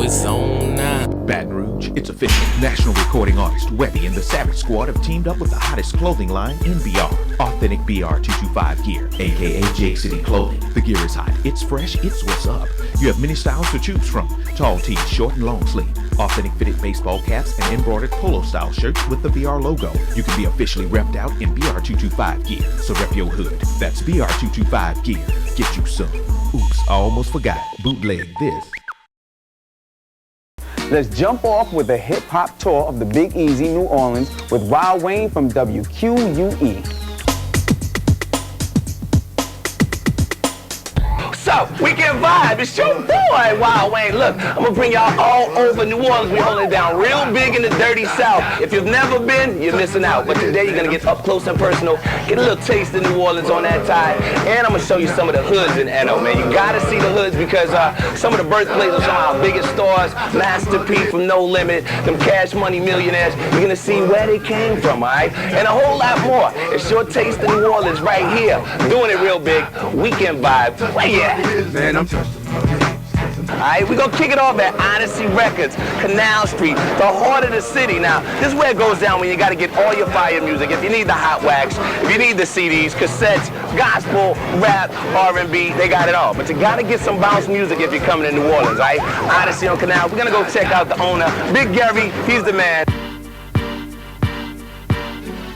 it's on now. Baton Rouge, it's official. National recording artist Webby and the Savage Squad have teamed up with the hottest clothing line in BR. Authentic BR225 gear, aka Jake City Clothing. The gear is hot, it's fresh, it's what's up. You have many styles to choose from. Tall tees, short and long sleeve. Authentic fitted baseball caps and embroidered polo style shirts with the BR logo. You can be officially repped out in BR225 gear. So rep your hood. That's BR225 gear. Get you some. Oops, I almost forgot. Bootleg this. Let's jump off with a hip-hop tour of the Big Easy, New Orleans, with Wild Wayne from WQUE. What's up? Weekend Vibe. It's your boy, Wild Wayne. Look, I'm going to bring y'all all over New Orleans. We're holding it down real big in the dirty South. If you've never been, you're missing out. But today, you're going to get up close and personal, get a little taste of New Orleans on that tide, and I'm going to show you some of the hoods in NO, man. You got to see the hoods because some of the birthplaces of some of our biggest stars, Master P from No Limit, them Cash Money millionaires, you're going to see where they came from, all right? And a whole lot more. It's your taste of New Orleans right here. Doing it real big. Weekend Vibe. Where you at? Man, I'm Alright, we're gonna kick it off at Odyssey Records, Canal Street, the heart of the city. Now, this is where it goes down when you gotta get all your fire music. If you need the hot wax, if you need the CDs, cassettes, gospel, rap, R&B, they got it all. But you gotta get some bounce music if you're coming to New Orleans, alright? Odyssey on Canal. We're gonna go check out the owner, Big Gary. He's the man.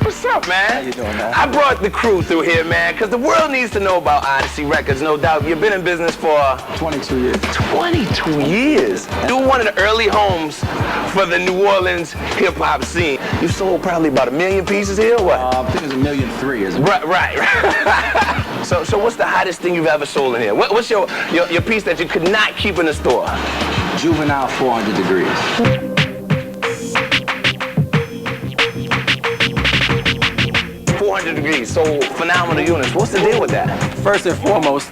What's up, man? How you doing, man? I brought the crew through here, man, because the world needs to know about Odyssey Records, no doubt. You've been in business for 22 years. 22 years. You're one of the early homes for the New Orleans hip-hop scene. You sold probably about 1 million pieces here, or what? I think it's 1.3 million, isn't it? Right. So what's the hottest thing you've ever sold in here? What's your piece that you could not keep in the store? Juvenile 400 degrees. 400 degrees, so phenomenal units. What's the deal with that? First and foremost,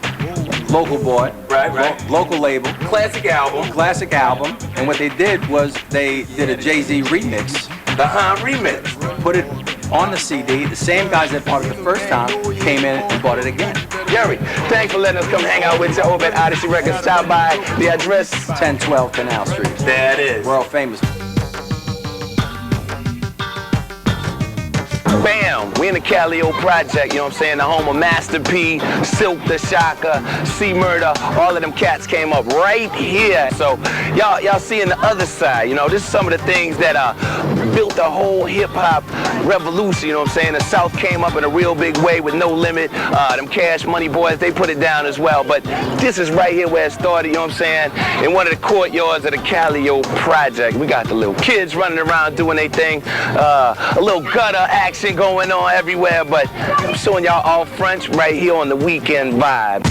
local boy. Right. Local label. Classic album. Classic album. And what they did was they did a Jay-Z remix. The remix. Put it on the CD. The same guys that bought it the first time came in and bought it again. Gary, thanks for letting us come hang out with you over at Odyssey Records. Stop by. The address? 1012 Canal Street. There it is. World famous. Bam! We in the Calio Project, you know what I'm saying? The home of Master P, Silk the Shocker, C-Murder, all of them cats came up right here. So y'all seeing the other side, you know, this is some of the things that built the whole hip-hop revolution, you know what I'm saying? The South came up in a real big way with No Limit. Them Cash Money boys, they put it down as well. But this is right here where it started, you know what I'm saying? In one of the courtyards of the Calio Project. We got the little kids running around doing their thing. A little gutter action going on everywhere, but I'm showing y'all all French right here on the Weekend Vibe.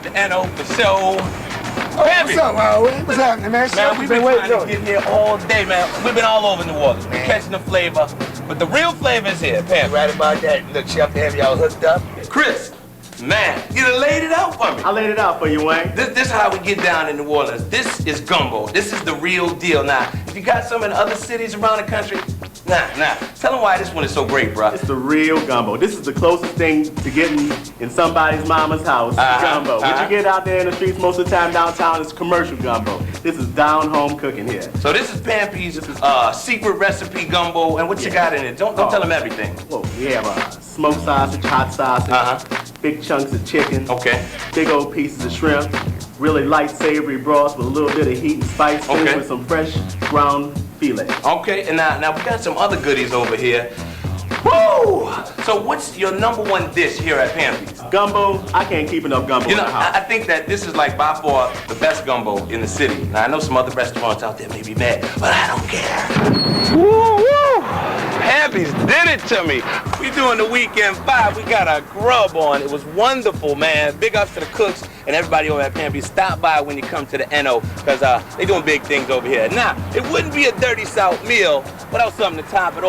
The NO for show. What's up, man? What's happening, man? Man, we've been trying to get here all day, man. We've been all over New Orleans. We're catching the flavor, but the real flavor is here. Pam, right about that. Look, chef, to have y'all hooked up. Chris, man, you done laid it out for me. I laid it out for you, Wayne. This is how we get down in New Orleans. This is gumbo. This is the real deal. Now, if you got some in other cities around the country, nah. Tell them why this one is so great, bro. It's the real gumbo. This is the closest thing to getting in somebody's mama's house, gumbo. What you get out there in the streets most of the time downtown is commercial gumbo. This is down-home cooking here. So this is Pampy's secret recipe gumbo, and what you got in it? Don't tell them everything. Well, we have smoked sausage, hot sausage, big chunks of chicken, big old pieces of shrimp, really light savory broth with a little bit of heat and spice with some fresh ground filet. Okay, and now we got some other goodies over here. Woo! So what's your #1 dish here at Pampy's? Gumbo. I can't keep enough gumbo in the house. I think that this is like by far the best gumbo in the city. Now I know some other restaurants out there may be mad, but I don't care. Woo woo! Pampy's did it to me. We doing the Weekend Vibe. We got a grub on. It was wonderful, man. Big ups to the cooks and everybody over at Pampy's. Stop by when you come to the NO, because they doing big things over here. Now, it wouldn't be a Dirty South meal without something to top it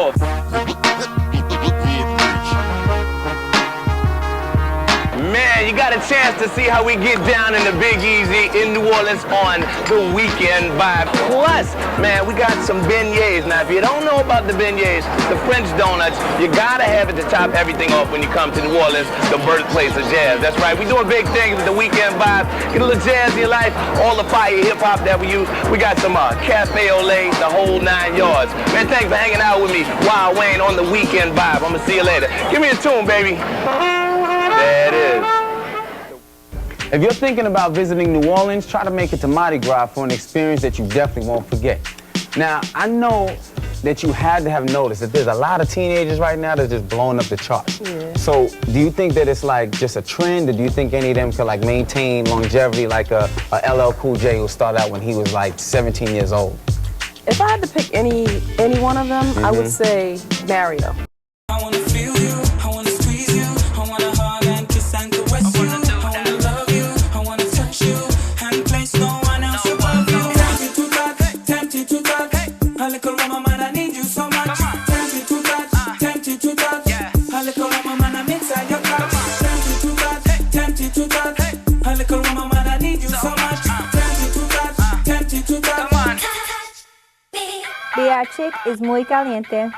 Man, you got a chance to see how we get down in the Big Easy in New Orleans on the Weekend Vibe. Plus, man, we got some beignets. Now, if you don't know about the beignets, the French donuts, you gotta have it to top everything off when you come to New Orleans, the birthplace of jazz. That's right, we're doing big things with the Weekend Vibe. Get a little jazz in your life, all the fire hip-hop that we use. We got some cafe au lait, the whole 9 yards. Man, thanks for hanging out with me, Wild Wayne, on the Weekend Vibe. I'm gonna see you later. Give me a tune, baby. There it is. If you're thinking about visiting New Orleans, try to make it to Mardi Gras for an experience that you definitely won't forget. Now, I know that you had to have noticed that there's a lot of teenagers right now that's just blowing up the charts. Yeah. So, do you think that it's like just a trend, or do you think any of them could like maintain longevity like a LL Cool J who started out when he was like 17 years old? If I had to pick any one of them, I would say Mario. I wanna feel you, I wanna squeeze you, I wanna hug and kiss and caress you, I wanna love you, I wanna touch you, and place no one else above you. Tempted to touch, tempted to touch, a little woman, man, I need you so much. Tempted to touch, tempted to touch, a little woman, man, I'm inside your couch. Tempted to touch, tempted to touch, a little woman, man, I need you so much. Tempted to touch, tempted to touch. BH es muy caliente.